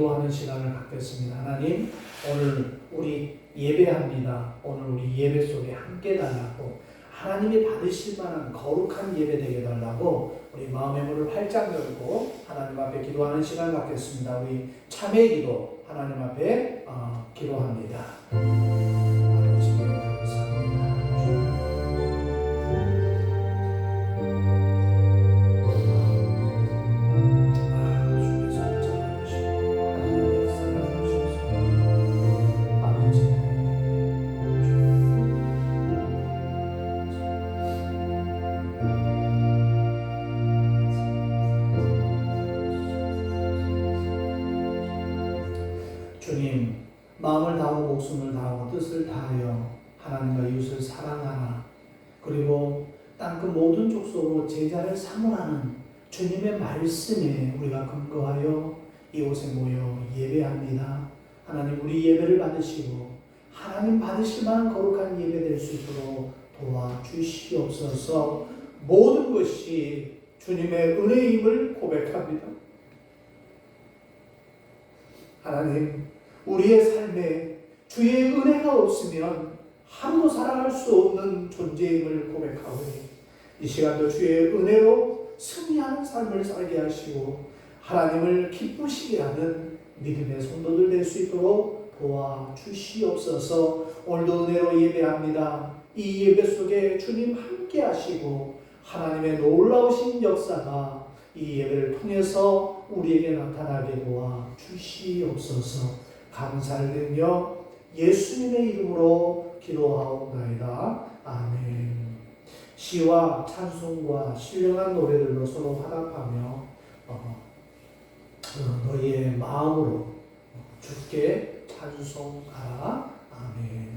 기도하는 시간을 갖겠습니다. 하나님, 오늘 우리 예배합니다. 오늘 우리 예배 속에 함께 달라고, 하나님이 받으실 만한 거룩한 예배 되게 달라고 우리 마음의 문을 활짝 열고 하나님 앞에 기도하는 시간 갖겠습니다. 우리 참회 기도 하나님 앞에 기도합니다. 아버지 감사합니다. 주님, 마음을 다하고 목숨을 다하고 뜻을 다하여 하나님과 이웃을 사랑하라. 그리고 땅끝 모든 족속으로 제자를 삼으라는 주님의 말씀에 우리가 근거하여 이곳에 모여 예배합니다. 하나님, 우리 예배를 받으시고 하나님 받으실 만한 거룩한 예배 될 수 있도록 도와주시옵소서. 모든 것이 주님의 은혜임을 고백합니다. 하나님, 우리의 삶에 주의 은혜가 없으면 하루도 살아갈 수 없는 존재임을 고백하오니 이 시간도 주의 은혜로 승리하는 삶을 살게 하시고 하나님을 기쁘시게 하는 믿음의 성도들 될 수 있도록 도와주시옵소서. 오늘도 은혜로 예배합니다. 이 예배 속에 주님 함께 하시고 하나님의 놀라우신 역사가 이 예배를 통해서 우리에게 나타나게 도와주시옵소서. 감사를 드리며 예수님의 이름으로 기도하옵나이다. 아멘. 시와 찬송과 신령한 노래들로 서로 화답하며 너희의 마음으로 주께 찬송하라. 아멘.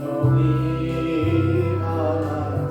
너희 하나님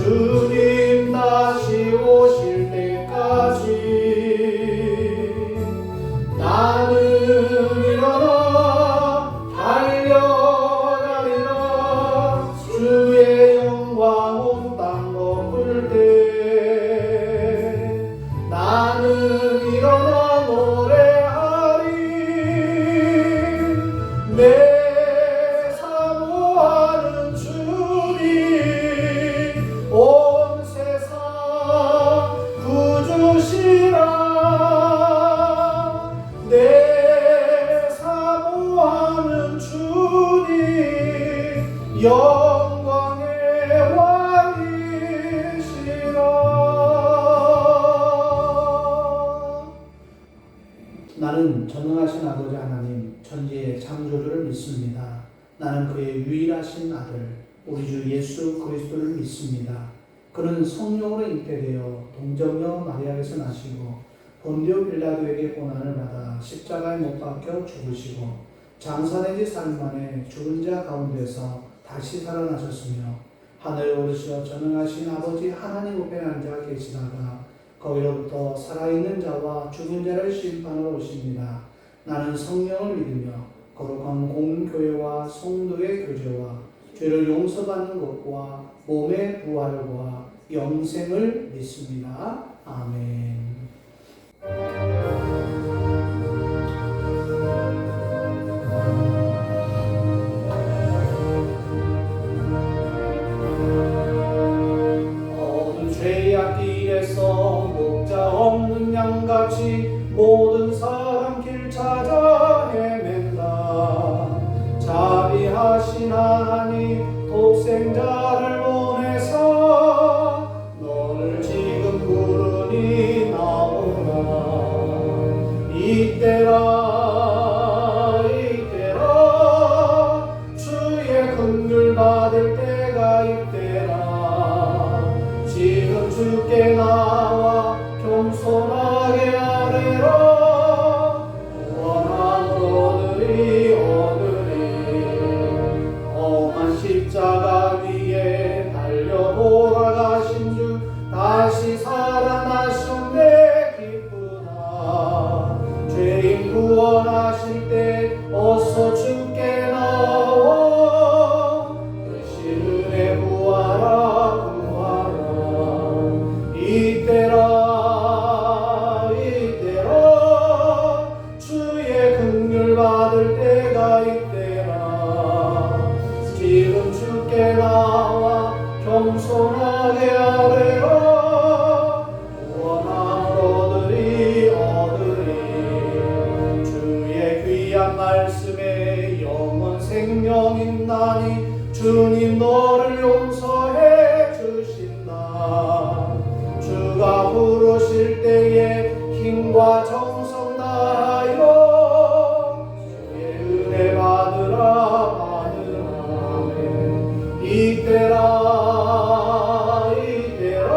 주님 다시 오실 때까지 나는 일어나 달려가리라. 주의 영광 온 땅 덮을 때 나는 일어나 노래하리. 내 사모하는 주님 온 세상 구주시라. 내 사모하는 주님 영광의 왕이시라. 나는 전능하신 아버지 하나님 천지의 창조주를 믿습니다. 나는 그의 유일하신 아들 우리 주 예수 그리스도를 믿습니다. 그는 성령으로 잉태되어 동정녀 마리아에서 나시고 본디오 빌라도에게 고난을 받아 십자가에 못 박혀 죽으시고 장사되지 사흘 만에 죽은 자 가운데서 다시 살아나셨으며 하늘에 오르시어 전능하신 아버지 하나님 우편에 앉아 계시다가 거기로부터 살아있는 자와 죽은 자를 심판하러 오십니다. 나는 성령을 믿으며 거룩한 공교회와 성도의 교제와 죄를 용서받는 것과 몸의 부활과 영생을 믿습니다. 아멘. 어두운 죄악 길에서 목자 없는 양같이 모든 사람 길 찾아 헤맨다. 자비하신 하나님 독생자를 보내사 너를 지금 부르니 나오라. 이때라 이때라 주의 긍휼 받을 때가 이때라. 지금 주께 나와 겸손하게 아뢰라. 원함으로 얻으리 험한 십자가 위에 달려 돌아가신 주 다시 살아나셨네 기쁘다. 죄인 구원하실 때 어서 주께 나와 그 은혜 구하라 구하라. 이때라 이때라 주의 긍휼 받을 때가 이때라. 지금 주께 나와 겸손하게 아뢰라. 원함으로 얻으리 주의 귀한 말씀에 영원 생명 있나니 주님 너를 용서해 주신다. 주가 부르실 때에 힘과 정성 다하여 주의 은혜 받으라 받으라. 이때라 이때라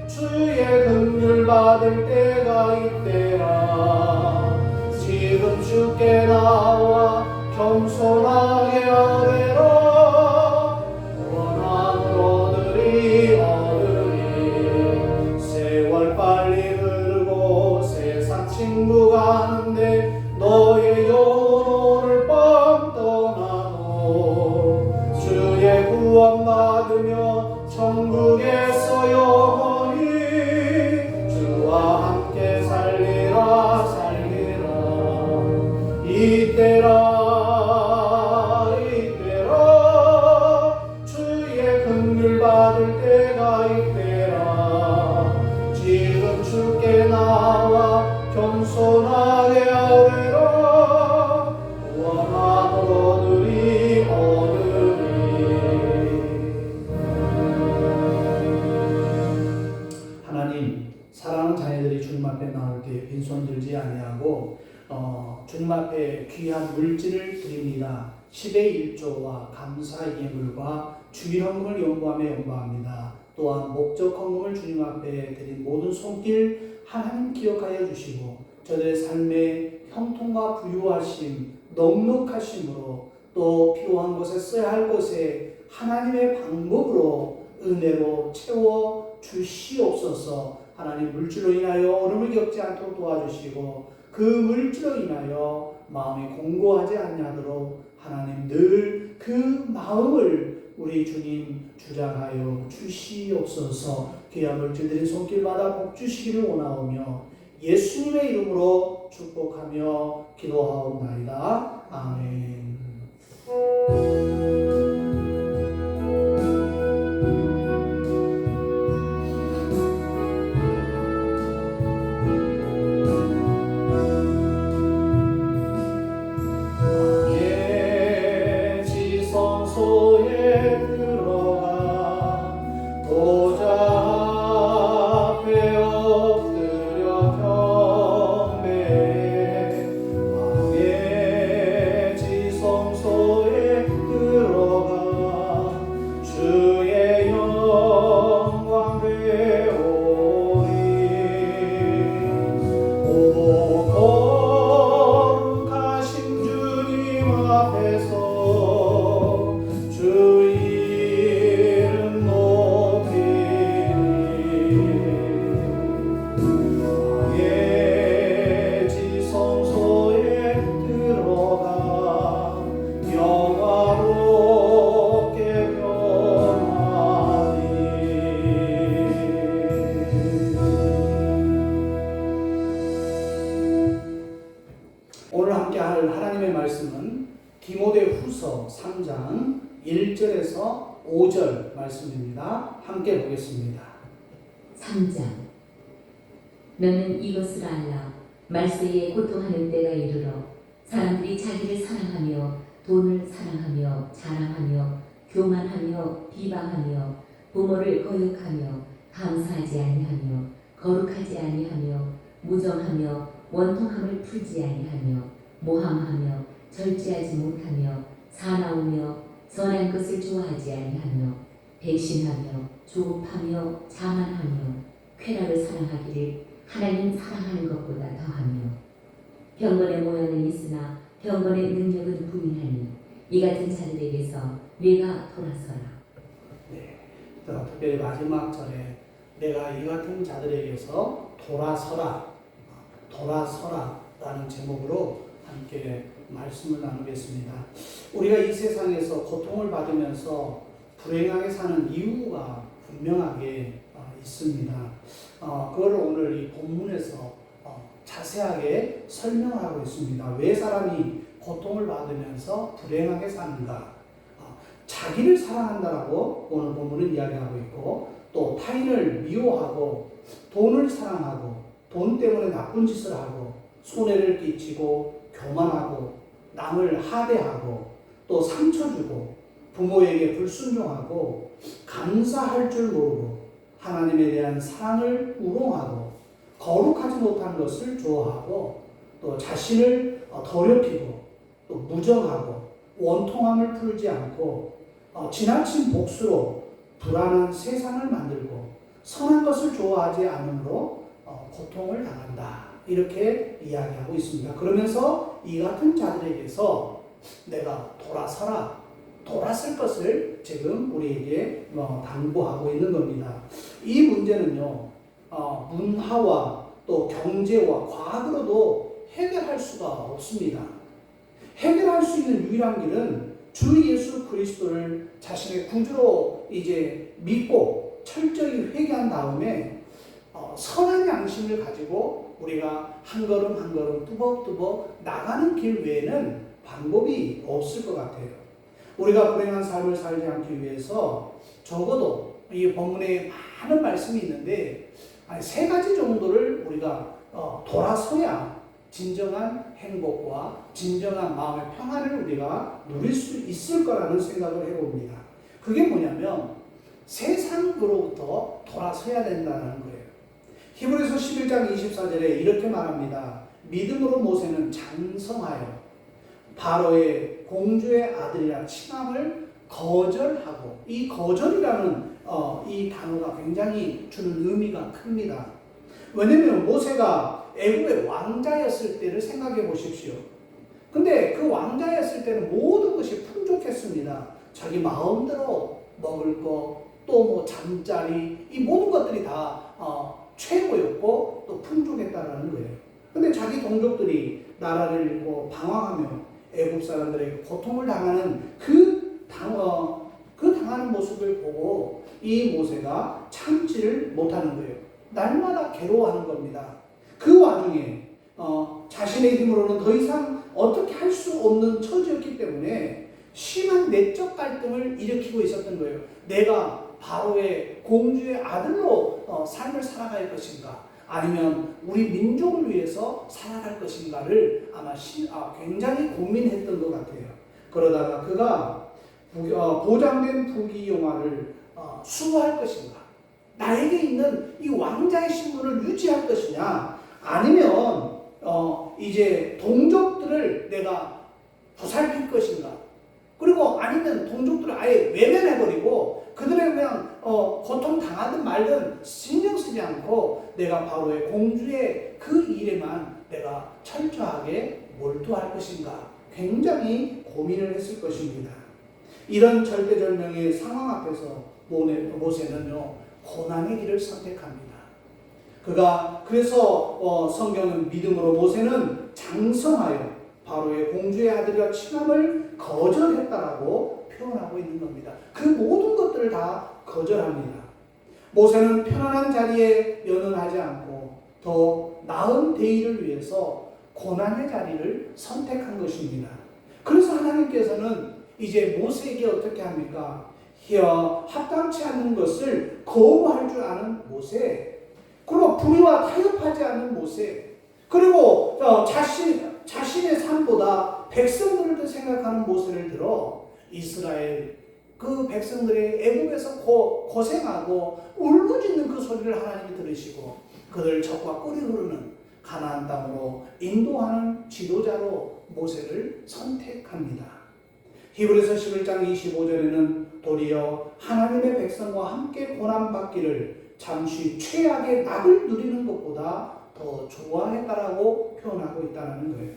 주의 긍휼 받을 때가 이때라. 지금 주께 나와 겸손하게 아뢰라. 원함으로 얻으리 세월 빨리 흐르고 세상 친구 가는데 너의 영혼 오늘 밤 떠나노. 주의 구원 받으며 천국에서 영원히 주와 함께 살리라 살리라. 이때라 이때라 주의 긍휼 받을 때가 이때라. 지금 주께 나와 겸손하게 아뢰라. 원함으로 얻으리 하나님 사랑하는 자녀들이 주님 앞에 나올 때 빈손 들지 아니하고 주님 앞에 귀한 물질을 드립니다. 10의 1조와 감사의 예물과 주일 헌금을 연구하며 연구합니다. 또한 목적 헌금을 주님 앞에 드린 모든 손길 하나님 기억하여 주시고 저들의 삶의 형통과 부유하심, 넉넉하심으로 또 필요한 곳에 써야 할 곳에 하나님의 방법으로 은혜로 채워 주시옵소서. 하나님, 물질로 인하여 어려움을 겪지 않도록 도와주시고 그 물질로 인하여 마음이 공고하지 아니하도록 하나님 늘 그 마음을 우리 주님 주장하여 주시옵소서. 귀한 물질들이 손길마다 복 주시기를 원하오며 예수님의 이름으로 축복하며 기도하옵나이다. 아멘. 오늘 함께 할 하나님의 말씀은 디모데후서 3장 1절에서 5절 말씀입니다. 함께 보겠습니다. 3장. 너는 이것을 알라. 말세에 고통하는 때가 이르러 사람들이 자기를 사랑하며 돈을 사랑하며 자랑하며 교만하며 비방하며 부모를 거역하며 감사하지 아니하며 거룩하지 아니하며 무정하며 원통함을 풀지 아니하며 모함하며 절제하지 못하며 사나우며 선한 것을 좋아하지 아니하며 배신하며 조급하며 자만하며 쾌락을 사랑하기를 하나님 사랑하는 것보다 더하며 경건의 모양은 있으나 경건의 능력은 부인하니 이 같은 자들에게서 네가 돌아서라. 네, 특별히 마지막 절에 내가 이 같은 자들에게서 돌아서라 라는 제목으로 함께 말씀을 나누겠습니다. 우리가 이 세상에서 고통을 받으면서 불행하게 사는 이유가 분명하게 있습니다. 그걸 오늘 이 본문에서 자세하게 설명하고 있습니다. 왜 사람이 고통을 받으면서 불행하게 사는가? 자기를 사랑한다라고 오늘 본문은 이야기하고 있고, 또 타인을 미워하고 돈을 사랑하고 돈 때문에 나쁜 짓을 하고 손해를 끼치고 교만하고 남을 하대하고 또 상처 주고 부모에게 불순종하고 감사할 줄 모르고 하나님에 대한 사랑을 우롱하고 거룩하지 못한 것을 좋아하고 또 자신을 더럽히고 또 무정하고 원통함을 풀지 않고 지나친 복수로 불안한 세상을 만들고 선한 것을 좋아하지 않으므로 고통을 당한다. 이렇게 이야기하고 있습니다. 그러면서 이 같은 자들에게서 내가 돌아설 것을 지금 우리에게 당부하고 있는 겁니다. 이 문제는요, 문화와 또 경제와 과학으로도 해결할 수가 없습니다. 해결할 수 있는 유일한 길은 주 예수 그리스도를 자신의 구주로 이제 믿고 철저히 회개한 다음에 선한 양심을 가지고 우리가 한 걸음 한 걸음 뚜벅뚜벅 나가는 길 외에는 방법이 없을 것 같아요. 우리가 불행한 삶을 살지 않기 위해서 적어도 이 본문에 많은 말씀이 있는데 세 가지 정도를 우리가 돌아서야 진정한 행복과 진정한 마음의 평안을 우리가 누릴 수 있을 거라는 생각을 해봅니다. 그게 뭐냐면 세상으로부터 돌아서야 된다는 거예요. 히브리서 11장 24절에 이렇게 말합니다. 믿음으로 모세는 장성하여 바로의 공주의 아들이라 칭함을 거절하고, 이 거절이라는 이 단어가 굉장히 주는 의미가 큽니다. 왜냐하면 모세가 애굽의 왕자였을 때를 생각해 보십시오. 근데 그 왕자였을 때는 모든 것이 풍족했습니다. 자기 마음대로 먹을 거, 또 뭐 잠자리, 이 모든 것들이 다 최고였고 또 풍족했다라는 거예요. 근데 자기 동족들이 나라를 잃고 방황하며 애굽 사람들에게 고통을 당하는 그 당하는 모습을 보고 이 모세가 참지를 못하는 거예요. 날마다 괴로워하는 겁니다. 그 와중에 자신의 힘으로는 더 이상 어떻게 할 수 없는 처지였기 때문에 심한 내적 갈등을 일으키고 있었던 거예요. 내가 바로의 공주의 아들로 삶을 살아갈 것인가, 아니면 우리 민족을 위해서 살아갈 것인가를 아마 굉장히 고민했던 것 같아요. 그러다가 그가 보장된 부귀영화를 수호할 것인가, 나에게 있는 이 왕자의 신분을 유지할 것이냐, 아니면 이제 동족들을 내가 보살필 것인가, 그리고 아니면 동족들을 아예 외면해버리고 그들의 그냥 고통 당하든 말든 신경 쓰지 않고 내가 바로의 공주의 그 일에만 내가 철저하게 몰두할 것인가, 굉장히 고민을 했을 것입니다. 이런 절대절명의 상황 앞에서 모세는요, 고난의 길을 선택합니다. 그래서 성경은 믿음으로 모세는 장성하여 바로의 공주의 아들과 친함을 거절했다라고 표현하고 있는 겁니다. 그 모든 것들을 다 거절합니다. 모세는 편안한 자리에 연연하지 않고 더 나은 대의를 위해서 고난의 자리를 선택한 것입니다. 그래서 하나님께서는 이제 모세에게 어떻게 합니까? 합당치 않는 것을 거부할 줄 아는 모세, 그리고 불의와 타협하지 않는 모세, 그리고 자신의 삶보다 백성들을 더 생각하는 모세를 들어 이스라엘 그 백성들의 애굽에서 고생하고 울부짖는 그 소리를 하나님이 들으시고 그들 적과 꿀이 흐르는 가나안 땅으로 인도하는 지도자로 모세를 선택합니다. 히브리서 11장 25절에는 도리어 하나님의 백성과 함께 고난받기를 잠시 최악의 낙을 누리는 것보다 더 좋아했다라고 표현하고 있다는 거예요.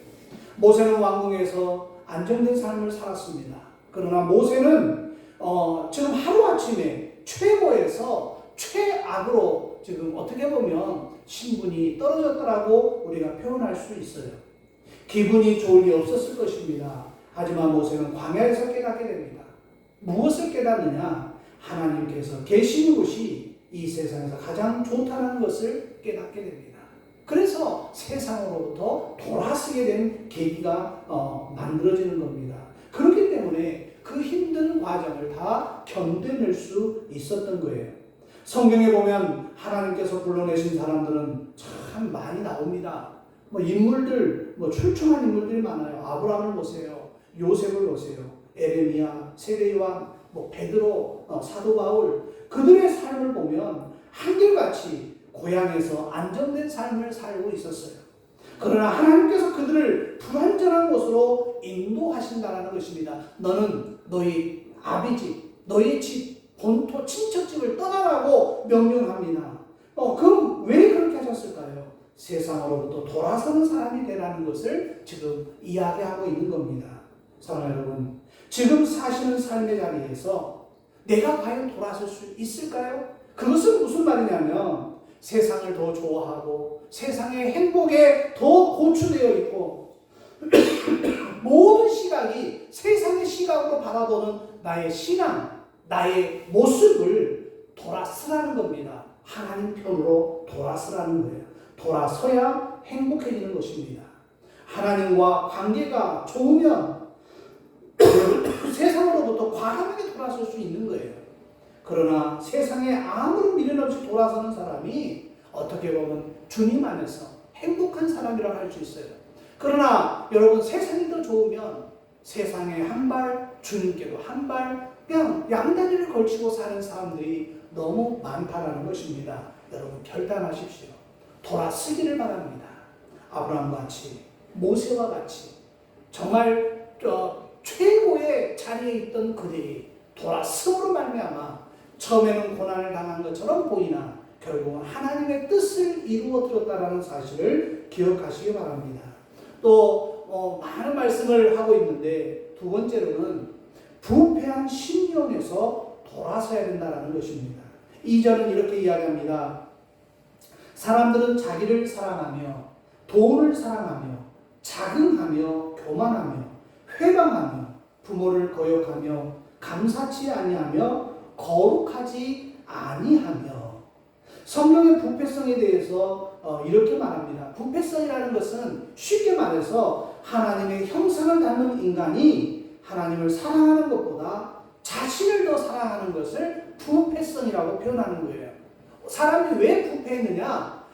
모세는 왕궁에서 안정된 삶을 살았습니다. 그러나 모세는 지금 하루아침에 최고에서 최악으로 지금 어떻게 보면 신분이 떨어졌다라고 우리가 표현할 수 있어요. 기분이 좋을 리 없었을 것입니다. 하지만 모세는 광야에서 깨닫게 됩니다. 무엇을 깨닫느냐? 하나님께서 계신 곳이 이 세상에서 가장 좋다는 것을 깨닫게 됩니다. 그래서 세상으로부터 돌아서게 된 계기가 만들어지는 겁니다. 그렇기 때문에 그 힘든 과정을 다 견뎌낼 수 있었던 거예요. 성경에 보면 하나님께서 불러내신 사람들은 참 많이 나옵니다. 인물들, 출중한 인물들이 많아요. 아브라함을 보세요. 요셉을 보세요. 에레미야, 세례요한, 베드로, 사도 바울, 그들의 삶을 보면 한결같이 고향에서 안정된 삶을 살고 있었어요. 그러나 하나님께서 그들을 불완전한 곳으로 인도하신다는 것입니다. 너는 너희 아비집, 너희 집, 본토, 친척집을 떠나라고 명령합니다. 그럼 왜 그렇게 하셨을까요? 세상으로부터 돌아서는 사람이 되라는 것을 지금 이야기하고 있는 겁니다. 사랑하는 여러분, 지금 사시는 삶의 자리에서 내가 과연 돌아설 수 있을까요? 그것은 무슨 말이냐면 세상을 더 좋아하고 세상의 행복에 더 고추되어 있고 모든 시각이 세상의 시각으로 바라보는 나의 신앙, 나의 모습을 돌아서라는 겁니다. 하나님 편으로 돌아서라는 거예요. 돌아서야 행복해지는 것입니다. 하나님과 관계가 좋으면 세상으로부터 과감하게 돌아설 수 있는 거예요. 그러나 세상에 아무런 미련 없이 돌아서는 사람이 어떻게 보면 주님 안에서 행복한 사람이라고 할 수 있어요. 그러나 여러분, 세상이 더 좋으면 세상에 한 발, 주님께도 한 발, 그냥 양다리를 걸치고 사는 사람들이 너무 많다는 것입니다. 여러분, 결단하십시오. 돌아서기를 바랍니다. 아브라함과 같이, 모세와 같이 정말 최고의 자리에 있던 그들이 돌아섬으로 말미암아 처음에는 고난을 당한 것처럼 보이나 결국은 하나님의 뜻을 이루어 들었다는 사실을 기억하시기 바랍니다. 또 많은 말씀을 하고 있는데 두 번째로는 부패한 심령에서 돌아서야 된다는 것입니다. 2절은 이렇게 이야기합니다. 사람들은 자기를 사랑하며 돈을 사랑하며 자긍하며 교만하며 회방하며 부모를 거역하며 감사치 아니하며 거룩하지 아니하며. 성경의 부패성에 대해서 이렇게 말합니다. 부패성이라는 것은 쉽게 말해서 하나님의 형상을 닮은 인간이 하나님을 사랑하는 것보다 자신을 더 사랑하는 것을 부패성이라고 표현하는 거예요. 사람이 왜 부패했느냐?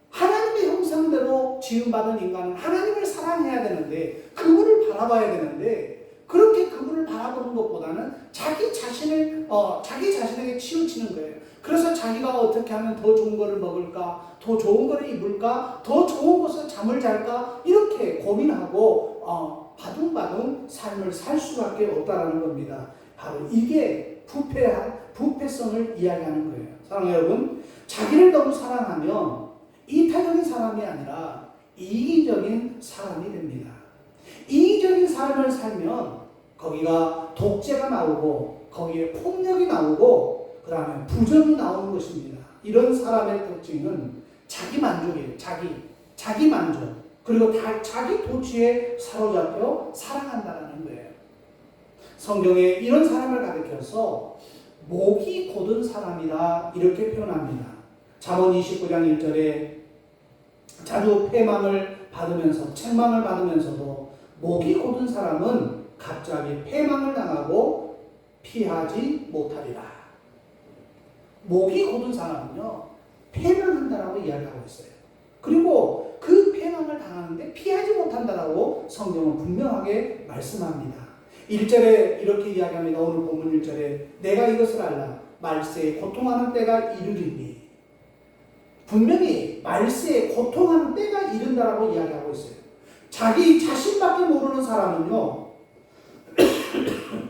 하나님의 형상대로 지음받은 인간은 하나님을 사랑해야 되는데, 그분을 바라봐야 되는데, 그렇게 그분을 바라보는 것보다는 자기 자신에게 치우치는 거예요. 그래서 자기가 어떻게 하면 더 좋은 거를 먹을까, 더 좋은 거를 입을까, 더 좋은 곳에서 잠을 잘까, 이렇게 고민하고 바둥바둥 삶을 살 수밖에 없다는 겁니다. 바로 이게 부패성을 이야기하는 거예요. 사랑하는 여러분, 자기를 너무 사랑하면 이타적인 사람이 아니라 이기적인 사람이 됩니다. 이기적인 삶을 살면 거기가 독재가 나오고 거기에 폭력이 나오고 그 다음에 부정이 나오는 것입니다. 이런 사람의 특징은 자기 만족이에요. 자기 만족. 그리고 자기 도취에 사로잡혀 살아간다는 거예요. 성경에 이런 사람을 가리켜서 목이 곧은 사람이다 이렇게 표현합니다. 잠언 29장 1절에 자주 패망을 받으면서 책망을 받으면서도 목이 곧은 사람은 갑자기 패망을 당하고 피하지 못하리라. 목이 곧은 사람은요, 패망한다라고 이야기하고 있어요. 그리고 그 패망을 당하는데 피하지 못한다라고 성경은 분명하게 말씀합니다. 1절에 이렇게 이야기합니다. 오늘 본문 1절에 내가 이것을 알라. 말세에 고통하는 때가 이르리니. 분명히 말세에 고통하는 때가 이른다라고 이야기하고 있어요. 자기 자신밖에 모르는 사람은요,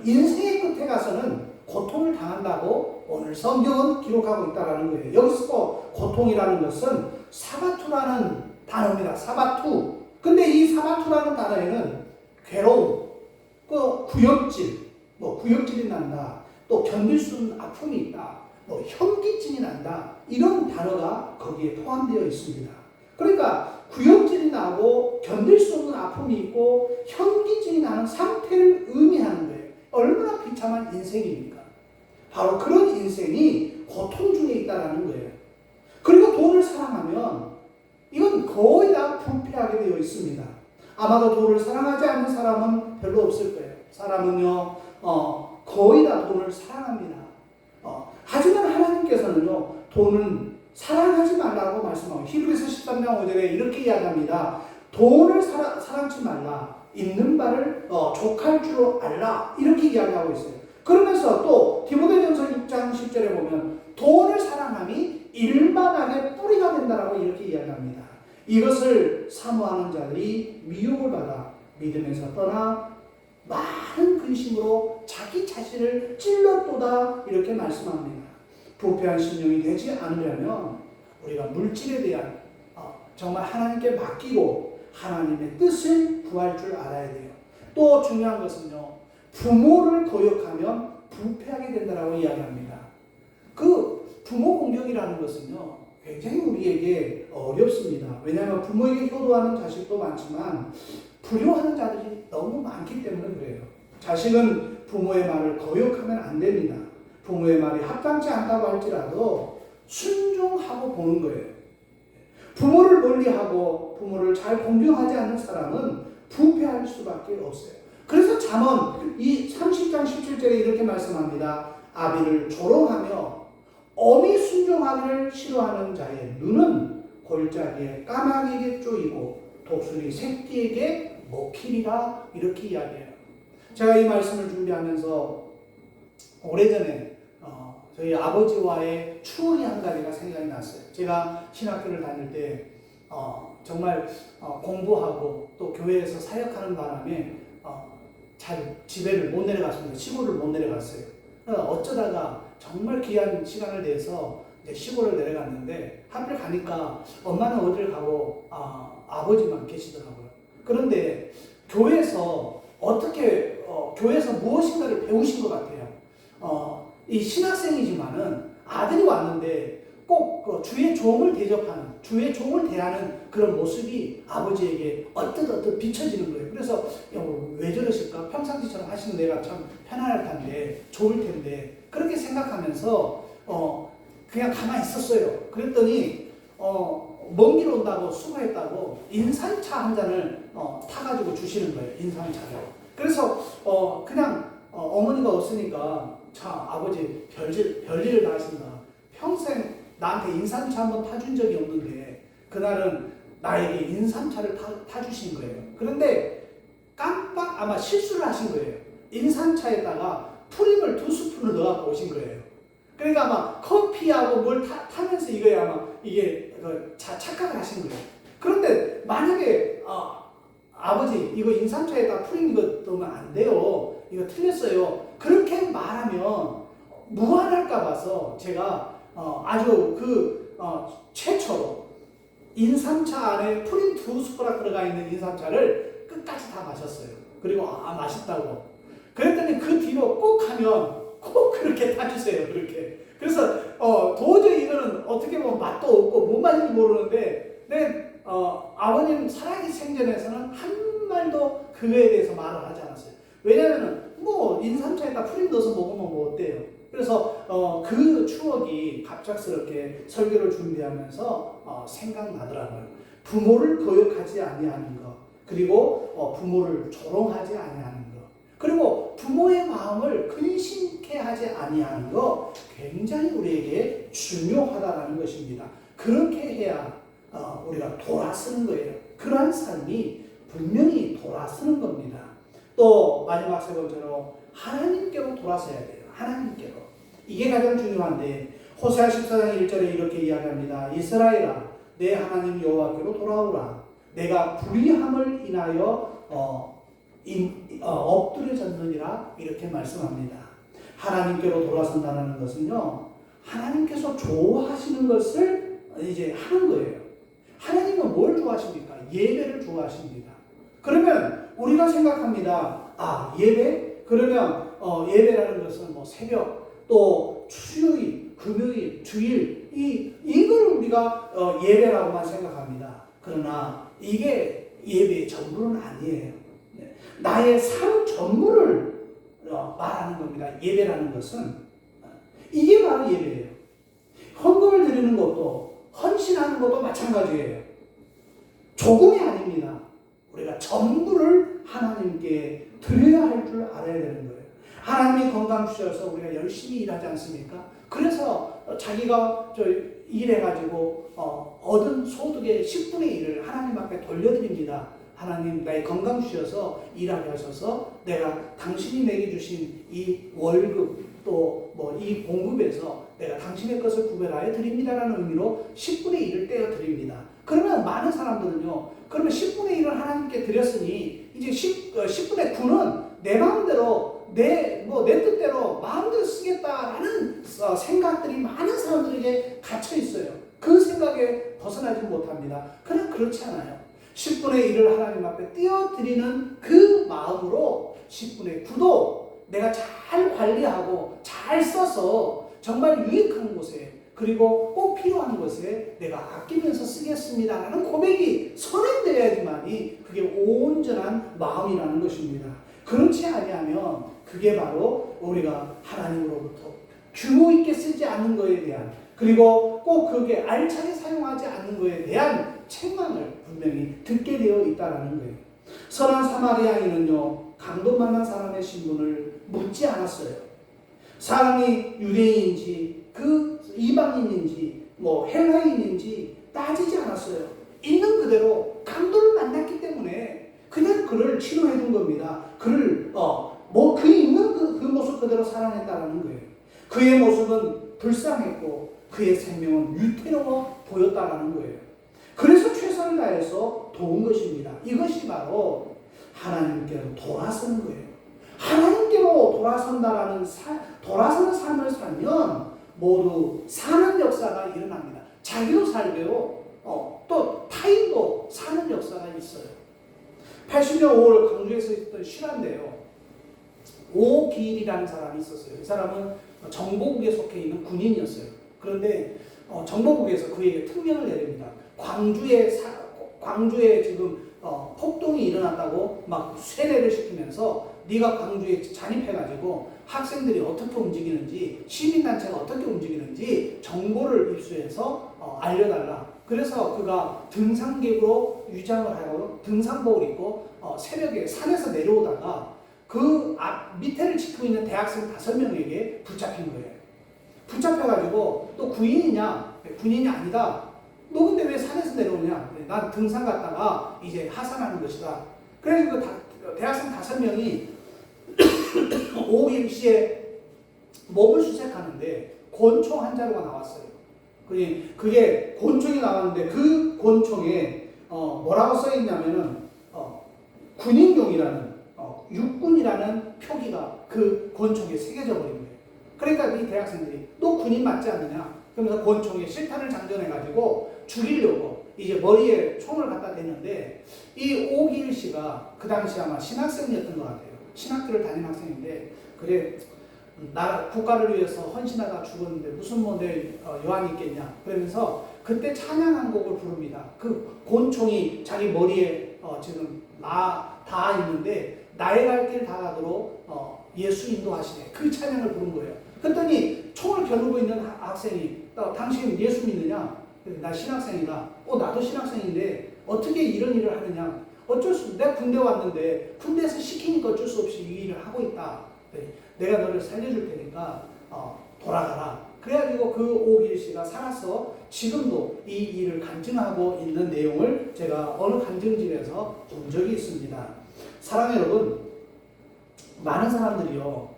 인생의 끝에 가서는 고통을 당한다고 오늘 성경은 기록하고 있다는 거예요. 여기서 고통이라는 것은 사바투라는 단어입니다. 사바투. 근데 이 사바투라는 단어에는 괴로움, 구역질이 난다, 또 견딜 수 없는 아픔이 있다, 현기증이 난다, 이런 단어가 거기에 포함되어 있습니다. 그러니까 구역질이 나고 견딜 수 없는 아픔이 있고 현기증이 나는 상태를 의미하는 거예요. 얼마나 비참한 인생입니까? 바로 그런 인생이 고통 중에 있다는 거예요. 그리고 돈을 사랑하면 이건 거의 다 부패하게 되어 있습니다. 아마도 돈을 사랑하지 않는 사람은 별로 없을 거예요. 사람은요, 거의 다 돈을 사랑합니다. 하지만 하나님께서는요, 돈은 사랑하지 말라고 말씀하고, 히브리서 13장 5절에 이렇게 이야기합니다. 돈을 사랑치 말라. 있는 바를 족할 줄 알라. 이렇게 이야기하고 있어요. 그러면서 또 디모데전서 6장 10절에 보면 돈을 사랑함이 일만하게 뿌리가 된다라고 이렇게 이야기합니다. 이것을 사모하는 자들이 미혹을 받아 믿음에서 떠나 많은 근심으로 자기 자신을 찔렀도다 이렇게 말씀합니다. 부패한 심령이 되지 않으려면 우리가 물질에 대한 정말 하나님께 맡기고 하나님의 뜻을 구할 줄 알아야 돼요. 또 중요한 것은요, 부모를 거역하면 부패하게 된다라고 이야기합니다. 그 부모 공격이라는 것은요, 굉장히 우리에게 어렵습니다. 왜냐하면 부모에게 효도하는 자식도 많지만 불효하는 자들이 너무 많기 때문에 그래요. 자식은 부모의 말을 거역하면 안 됩니다. 부모의 말이 합당치 않다고 할지라도 순종하고 보는 거예요. 부모를 멀리하고 부모를 잘 공경하지 않는 사람은 부패할 수밖에 없어요. 그래서 잠언 이 30장 17절에 이렇게 말씀합니다. 아비를 조롱하며 어미 순종하기를 싫어하는 자의 눈은 골짜기에 까마귀에게 쪼이고 독수리 새끼에게 먹히리라 이렇게 이야기해요. 제가 이 말씀을 준비하면서 오래전에 저희 아버지와의 추억이 한 가지가 생각이 났어요. 제가 신학교를 다닐 때 정말 공부하고 또 교회에서 사역하는 바람에 잘 집에를 못 내려갔습니다. 시골을 못 내려갔어요. 어쩌다가 정말 귀한 시간을 내서 이제 시골을 내려갔는데 하필 가니까 엄마는 어딜 가고 아버지만 계시더라고요. 그런데 교회에서 어떻게 교회에서 무엇인가를 배우신 것 같아요. 이 신학생이지만은 아들이 왔는데 꼭 그 주의 종을 대접하는, 주의 종을 대하는 그런 모습이 아버지에게 언뜻 비춰지는 거예요. 그래서 왜 저러실까? 평상시처럼 하시는 내가 참 편안할 텐데, 좋을 텐데, 그렇게 생각하면서 그냥 가만히 있었어요. 그랬더니 먼 길 온다고 수고했다고 인삼차 한 잔을 타가지고 주시는 거예요. 인삼차를. 그래서 그냥 어머니가 없으니까 참 아버지 별일을 다 하신다. 평생 나한테 인삼차 한번 타준 적이 없는데 그날은 나에게 인삼차를 타주신 거예요. 그런데 깜빡 아마 실수를 하신 거예요. 인삼차에다가 프림을 2스푼을 넣어갖고 오신 거예요. 그러니까 아마 커피하고 뭘 타면서 이거에 아마 이게 착각을 하신 거예요. 그런데 만약에 아버지 이거 인삼차에다 프림 이거 넣으면 안 돼요. 이거 틀렸어요. 그렇게 말하면 무안할까 봐서 제가 아주 최초로 인삼차 안에 프림 2스푼 들어가 있는 인삼차를 끝까지 다 마셨어요. 그리고 맛있다고. 그랬더니 그 뒤로 꼭 하면 꼭 그렇게 타주세요. 그렇게. 그래서 도저히 이거는 어떻게 보면 맛도 없고 뭔 맛인지 모르는데 아버님 살아계신 생전에서는 한 말도 그거에 대해서 말을 하지 않았어요. 왜냐면은 뭐 인삼차에다 프림 넣어서 먹으면 뭐 어때요? 그래서 그 추억이 갑작스럽게 설교를 준비하면서 생각나더라고요. 부모를 거역하지 아니하는 것, 그리고 부모를 조롱하지 아니하는 것, 그리고 부모의 마음을 근심케 하지 아니하는 것 굉장히 우리에게 중요하다는 것입니다. 그렇게 해야 우리가 돌아서는 거예요. 그러한 삶이 분명히 돌아서는 겁니다. 또 마지막 세 번째로 하나님께로 돌아서야 돼요. 하나님께로. 이게 가장 중요한데 호세아 14장 1절에 이렇게 이야기합니다. 이스라엘아 내 하나님 여호와께로 돌아오라. 내가 불의함을 인하여 엎드려졌느니라 이렇게 말씀합니다. 하나님께로 돌아선다는 것은요, 하나님께서 좋아하시는 것을 이제 하는 거예요. 하나님은 뭘 좋아하십니까? 예배를 좋아하십니다. 그러면 우리가 생각합니다. 예배? 그러면 예배라는 것은 뭐 새벽, 또 수요일, 금요일, 주일 이걸 우리가 예배라고만 생각합니다. 그러나 이게 예배의 전부는 아니에요. 나의 삶 전부를 말하는 겁니다. 예배라는 것은 이게 바로 예배예요. 헌금을 드리는 것도 헌신하는 것도 마찬가지예요. 조금이 아닙니다. 우리가 전부를 하나님께 드려야 할 줄 알아야 되는 거예요. 하나님이 건강 주셔서 우리가 열심히 일하지 않습니까? 그래서 자기가 일해가지고 얻은 소득의 10분의 1을 하나님 앞에 돌려드립니다. 하나님 나의 건강 주셔서 일하게 하셔서 내가 당신이 내게 주신 이 월급 또 뭐 이 봉급에서 내가 당신의 것을 구별하여 드립니다라는 의미로 10분의 1을 떼어 드립니다. 그러면 많은 사람들은요, 그러면 10분의 1을 하나님께 드렸으니 이제 10분의 9는 내 마음대로 내 뜻대로 마음대로 쓰겠다라는 생각들이 많은 사람들에게 갇혀 있어요. 그 생각에 벗어나지 못합니다. 그러나 그렇지 않아요. 10분의 1을 하나님 앞에 띄어드리는 그 마음으로 10분의 9도 내가 잘 관리하고 잘 써서 정말 유익한 곳에 그리고 꼭 필요한 것에 내가 아끼면서 쓰겠습니다라는 고백이 선행되어야지만이 그게 온전한 마음이라는 것입니다. 그렇지 아니하면 그게 바로 우리가 하나님으로부터 규모 있게 쓰지 않는 것에 대한 그리고 꼭 그게 알차게 사용하지 않는 것에 대한 책망을 분명히 듣게 되어 있다는 거예요. 선한 사마리아인은요, 강도 만난 사람의 신분을 묻지 않았어요. 사람이 유대인인지 그 이방인인지 뭐 헬라인인지 따지지 않았어요. 있는 그대로 강도를 만났기 때문에 그냥 그를 치료해 준 겁니다. 그를 그 있는 그 모습 그대로 사랑했다라는 거예요. 그의 모습은 불쌍했고 그의 생명은 위태로워 보였다라는 거예요. 그래서 최선을 다해서 도운 것입니다. 이것이 바로 하나님께로 돌아서는 거예요. 하나님께로 돌아서는 삶을 살면 모두 사는 역사가 일어납니다. 자기도 살고요, 또 타인도 사는 역사가 있어요. 80년 5월 광주에서 있던 실화인데요. 오기일이라는 사람이 있었어요. 이 사람은 정보국에 속해 있는 군인이었어요. 그런데 정보국에서 그에게 특명을 내립니다. 광주에 지금 폭동이 일어났다고 막 세례를 시키면서 네가 광주에 잔입해가지고 학생들이 어떻게 움직이는지 시민단체가 어떻게 움직이는지 정보를 입수해서 알려달라. 그래서 그가 등산객으로 위장을 하고 등산복을 입고 새벽에 산에서 내려오다가 그 밑에를 지키고 있는 대학생 5명에게 붙잡힌 거예요. 붙잡혀가지고 또 군인이냐? 군인이 아니다. 너 근데 왜 산에서 내려오냐? 난 등산 갔다가 이제 하산하는 것이다. 그래서 그 대학생 5명이 오후 1시에 몸을 수색하는데 곤총 한 자루가 나왔어요. 그게 곤총이 나왔는데 그 곤총에 뭐라고 써있냐면은 군인용이라는 육군이라는 표기가 그 곤총에 새겨져 버린 거예요. 그러니까 이 대학생들이 너 군인 맞지 않느냐? 그러면서 곤총에 실탄을 장전해가지고 죽이려고 이제 머리에 총을 갖다 대는데 이 오기일 씨가 그 당시 아마 신학생이었던 것 같아요. 신학교를 다닌 학생인데 그래 국가를 위해서 헌신하다 죽었는데 무슨 뭐 내 여한이 있겠냐 그러면서 그때 찬양한 곡을 부릅니다. 그 곤총이 자기 머리에 지금 다 있는데 나의 갈 길 다 가도록 예수 인도하시네. 그 찬양을 부른 거예요. 그랬더니 총을 겨누고 있는 학생이 당신 예수 믿느냐? 나 신학생이다. 나도 신학생인데 어떻게 이런 일을 하느냐? 어쩔 수 없어. 내가 군대 왔는데 군대에서 시키니까 어쩔 수 없이 이 일을 하고 있다. 내가 너를 살려줄 테니까 돌아가라. 그래가지고 그 오길 씨가 살아서 지금도 이 일을 간증하고 있는 내용을 제가 어느 간증집에서 본 적이 있습니다. 사랑하는 여러분, 많은 사람들이요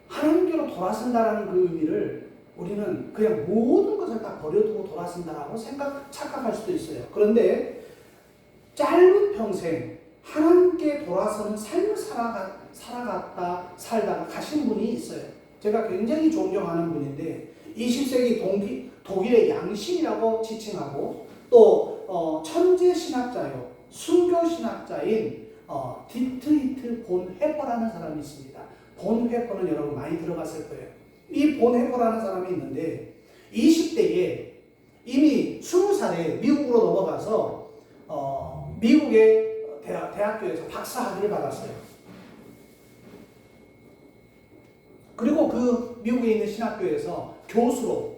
하나님께로 돌아선다라는 그 의미를 우리는 그냥 모든 것을 다 버려두고 돌아선다라고 착각할 수도 있어요. 그런데 짧은 평생 하나님께 돌아서는 삶을 살다가 가신 분이 있어요. 제가 굉장히 존경하는 분인데 20세기 독일의 양신이라고 지칭하고 또 천재 신학자요 순교 신학자인 디트히트 본 헤퍼라는 사람이 있습니다. 본 헤퍼는 여러분 많이 들어봤을 거예요. 이 본 헤퍼라는 사람이 있는데 20대에 이미 20살에 미국으로 넘어가서 미국의 대학교에서 박사학위를 받았어요. 그리고 그 미국에 있는 신학교에서 교수로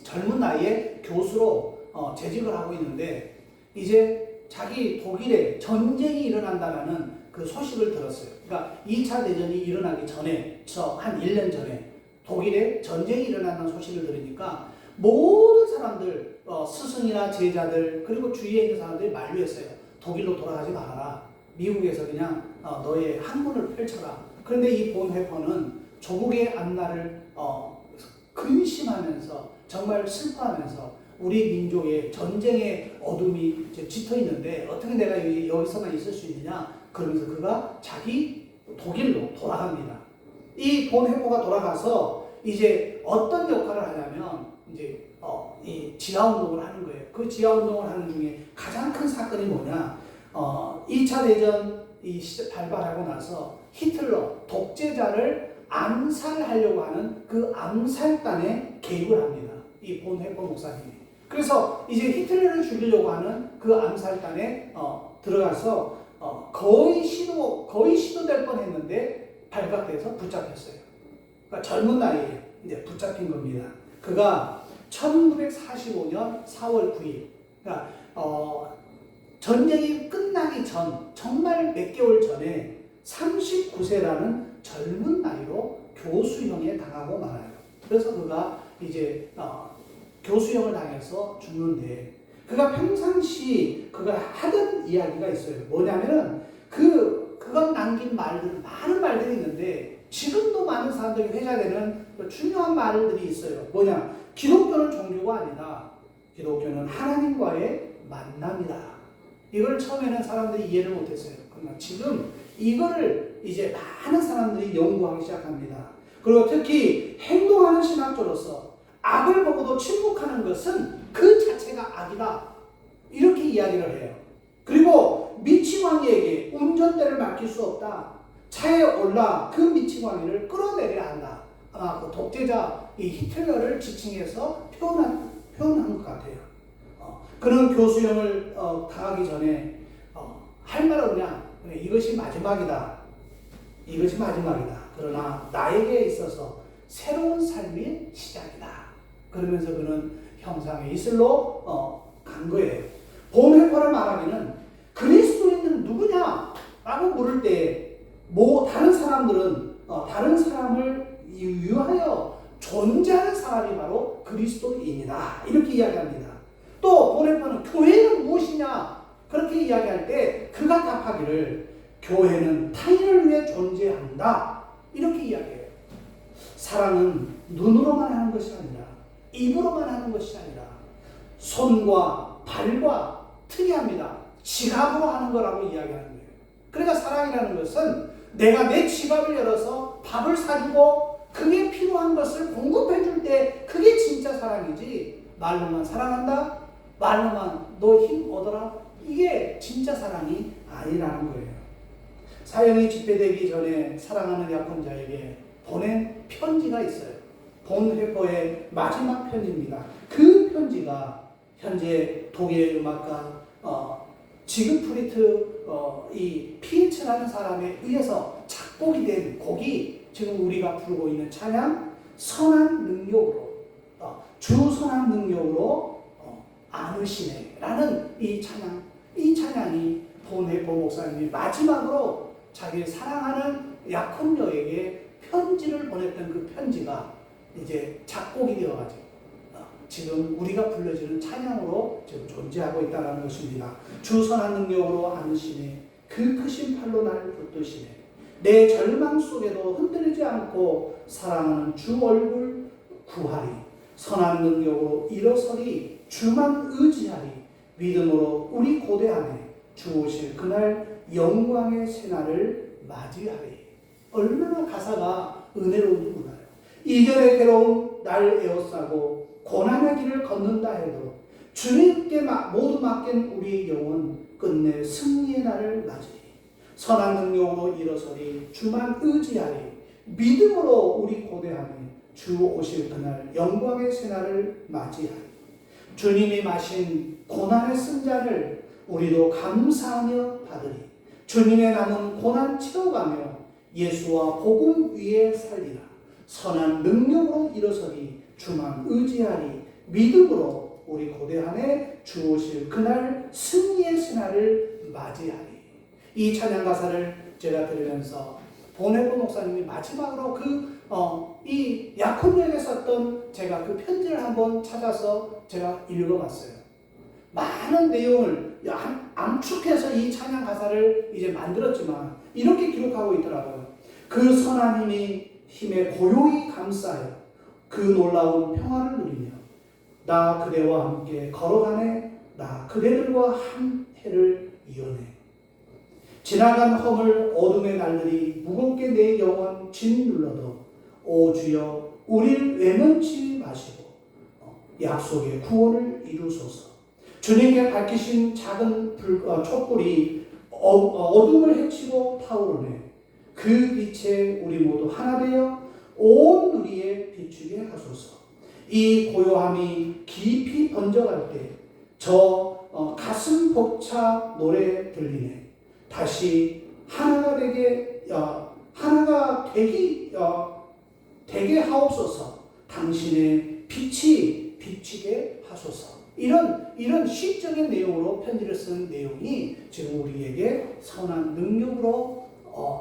젊은 나이에 교수로 재직을 하고 있는데 이제 자기 독일에 전쟁이 일어난다는 그 소식을 들었어요. 그러니까 2차 대전이 일어나기 전에 한 1년 전에 독일에 전쟁이 일어난다는 소식을 들으니까 모든 사람들 스승이나 제자들 그리고 주위에 있는 사람들이 만류했어요. 독일로 돌아가지 말아라. 미국에서 그냥 너의 학문을 펼쳐라. 그런데 이 본 헤퍼는 조국의 앞날을 근심하면서 정말 슬퍼하면서 우리 민족의 전쟁의 어둠이 짙어 있는데 어떻게 내가 여기서만 있을 수 있느냐 그러면서 그가 자기 독일로 돌아갑니다. 이 본 헤퍼가 돌아가서 이제 어떤 역할을 하냐면 이제 이 지하운동을 하는 거예요. 그 지하운동을 하는 중에 가장 큰 사건이 뭐냐 2차 대전이 발발하고 나서 히틀러 독재자를 암살하려고 하는 그 암살단에 개입을 합니다. 이 본 헤퍼 목사님이. 그래서 이제 히틀러를 죽이려고 하는 그 암살단에 들어가서 거의 시도될 뻔했는데 발각돼서 붙잡혔어요. 그러니까 젊은 나이에 이제 붙잡힌 겁니다. 그가 1945년 4월 9일, 그러니까 전쟁이 끝나기 전 정말 몇 개월 전에 39세라는 젊은 나이로 교수형에 당하고 말아요. 그래서 그가 이제 교수형을 당해서 죽는데 그가 평상시 그가 하던 이야기가 있어요. 뭐냐면은 그가 남긴 말들 많은 말들이 있는데 지금도 많은 사람들이 회자되는 중요한 말들이 있어요. 뭐냐? 기독교는 종교가 아니다. 기독교는 하나님과의 만남이다. 이걸 처음에는 사람들이 이해를 못했어요. 그러나 지금 이거를 이제 많은 사람들이 연구하기 시작합니다. 그리고 특히 행동하는 신학자로서 악을 보고도 침묵하는 것은 그 자체가 악이다. 이렇게 이야기를 해요. 그리고 미치광이에게 운전대를 맡길 수 없다. 차에 올라 그 미치광이를 끌어내려야 한다. 아마 그 독재자 이 히틀러를 지칭해서 표현한 것 같아요. 그는 교수형을 당하기 전에 할 말 없냐? 이것이 마지막이다. 이것이 마지막이다. 그러나 나에게 있어서 새로운 삶의 시작이다. 그러면서 그는 형상의 이슬로 간 거예요. 본회퍼를 말하기는 그리스도인은 누구냐? 라고 물을 때 다른 사람들은 다른 사람을 위하여 존재하는 사람이 바로 그리스도인이다. 이렇게 이야기합니다. 또 본회퍼는 교회는 무엇이냐? 그렇게 이야기할 때 그가 답하기를 교회는 타인을 위해 존재한다. 이렇게 이야기해요. 사랑은 눈으로만 하는 것이 아니라 입으로만 하는 것이 아니라 손과 발과 특이합니다. 지갑으로 하는 거라고 이야기하는 거예요. 그러니까 사랑이라는 것은 내가 내 지갑을 열어서 밥을 사주고 그게 필요한 것을 공급해 줄 때 그게 진짜 사랑이지, 말로만 사랑한다, 말로만 너 힘 얻어라, 이게 진짜 사랑이 아니라는 거예요. 사형이 집행되기 전에 사랑하는 약혼자에게 보낸 편지가 있어요. 본회퍼의 마지막 편지입니다. 그 편지가 현재 독일 음악가 지그프리트 이 피에츠라는 사람에 의해서 작곡이 된 곡이 지금 우리가 부르고 있는 찬양 선한 능력으로 주 선한 능력으로 안으시네 라는 이 찬양이 본회퍼 목사님이 마지막으로 자기 사랑하는 약혼녀에게 편지를 보냈던 그 편지가 이제 작곡이 되어가지고 지금 우리가 불러지는 찬양으로 지금 존재하고 있다는 것입니다. 주 선한 능력으로 안으시네, 그 크신 팔로 나를 붙드시네, 내 절망 속에도 흔들리지 않고 사랑하는 주 얼굴 구하리, 선한 능력으로 일어서리, 주만 의지하리, 믿음으로 우리 고대하네, 주 오실 그날 영광의 새날을 맞이하리. 얼마나 가사가 은혜로운지 몰라요. 이전의 괴로움 날 에워싸고 고난의 길을 걷는다 해도 주님께 모두 맡긴 우리 영혼 끝내 승리의 날을 맞으리. 선한 능력으로 일어서리, 주만 의지하리, 믿음으로 우리 고대하니 주 오실 그날 영광의 새날을 맞이하리. 주님이 마신 고난의 쓴잔을 우리도 감사하며 받으리. 주님의 남은 고난 채워가며 예수와 복음 위에 살리라. 선한 능력으로 일어서리, 주만 의지하리, 믿음으로 우리 고대한에 주 오실 그날 승리의 신화를 맞이하리. 이 찬양 가사를 제가 들으면서 본회퍼 목사님이 마지막으로 이 약혼녀에게 썼던 제가 그 편지를 한번 찾아서 제가 읽어봤어요. 많은 내용을 암축해서 이 찬양 가사를 이제 만들었지만 이렇게 기록하고 있더라고요. 그 선한 힘에 고요히 감싸요. 그 놀라운 평화를 누리며 나 그대와 함께 걸어가네, 나 그대들과 한 해를 이어내. 지나간 허물 어둠의 날들이 무겁게 내 영혼 짓눌러도 오 주여 우릴 외면치 마시고 약속의 구원을 이루소서. 주님께 밝히신 작은 촛불이 어둠을 헤치고 타오르네. 그 빛에 우리 모두 하나 되어 온 누리에 비추게 하소서. 이 고요함이 깊이 번져갈 때 저 가슴 벅차 노래 들리네. 다시 하나가 되게 하옵소서. 당신의 빛이 비치게 하소서. 이런 시적인 내용으로 편지를 쓴 내용이 지금 우리에게 선한 능력으로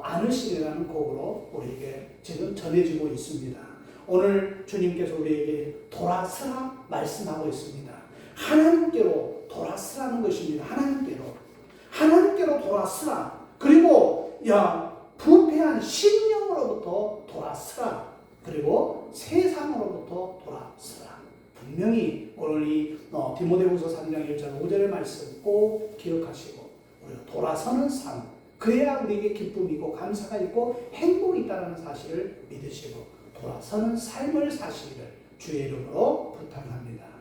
안으시리라는 곡으로 우리에게 지금 전해지고 있습니다. 오늘 주님께서 우리에게 돌아서라 말씀하고 있습니다. 하나님께로 돌아서라는 것입니다. 하나님께로 돌아서라. 그리고 부패한 심령으로부터 돌아서라. 그리고 세상으로부터 돌아서라. 분명히 오늘 이 디모데후서 3장 1절 5절의 말씀 꼭 기억하시고 우리가 돌아서는 삶, 그래야 우리에게 기쁨이고 감사가 있고 행복이 있다는 사실을 믿으시고 돌아서는 삶을 사시기를 주의 이름으로 부탁합니다.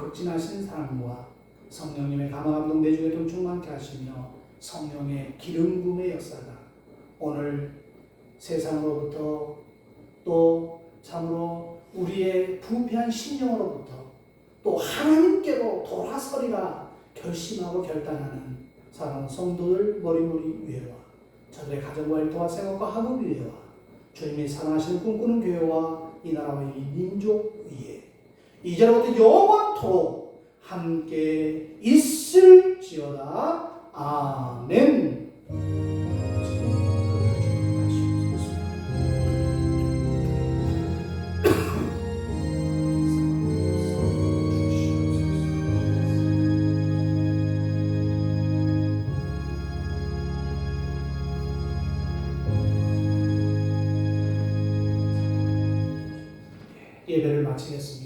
극진하신 사랑과 성령님의 감화감동 내주에도 충만케 하시며 성령의 기름 부음의 역사가 오늘 세상으로부터 또 참으로 우리의 부패한 심령으로부터 또 하나님께로 돌아서리라 결심하고 결단하는 사랑하는 성도들 머리머리 위에와 저들의 가정과 일터와 생활과 학업 위에와 주님이 사랑하시는 꿈꾸는 교회와 이 나라와 이 민족 위에 이제로부터 영원토록 함께 있을지어다. 아멘. 예배를 마치겠습니다.